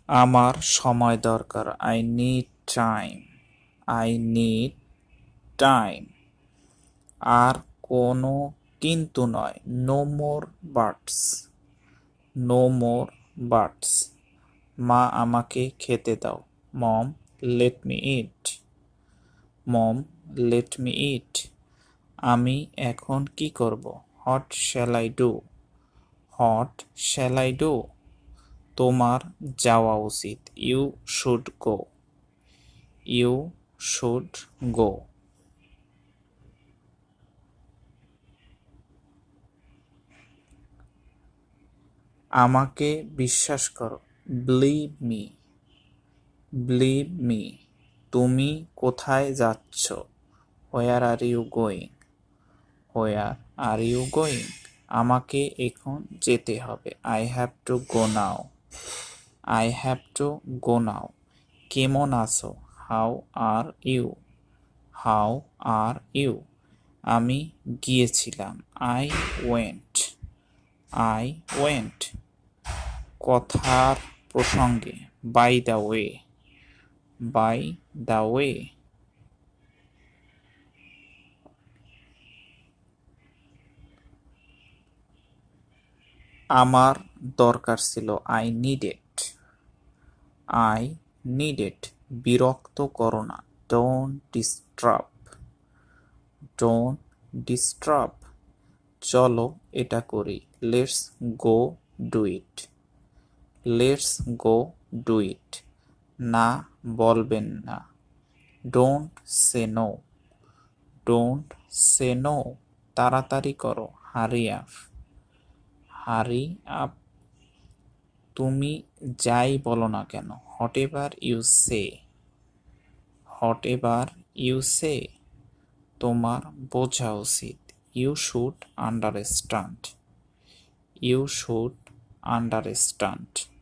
আমার সময় দরকার। I need time. I need time. আর কোনো কিন্তু নয়। No more buts. No more buts. মা আমাকে খেতে দাও। Mom let me eat. Mom let me eat. আমি এখন কি করব? What shall I do? What shall I do? তোমার যাওয়া উচিত। You should go. You should go. আমাকে বিশ্বাস করো। Believe me. Believe me. তুমি কোথায় যাচ্ছ? Where are you going? Where are you going? আমাকে এখন যেতে হবে। I have to go now. I have to go now. কেমন আছো? How are you? How are you? আমি গিয়েছিলাম। I went. I went. কথার প্রসঙ্গে। By the way. By the way. আমার দরকার ছিল। I needed. I needed. বিরক্ত করো না। Don't disturb. Don't disturb. চলো এটা করি। Let's go do it. Let's go do it. না বলবেন না। Don't say no. Don't say no. তাড়াতাড়ি করো। Hurry up. Hurry up. তুমি যাই বলো না কেন। Whatever you say. Whatever you say. তোমার বোঝা উচিত। You should understand. You should understand.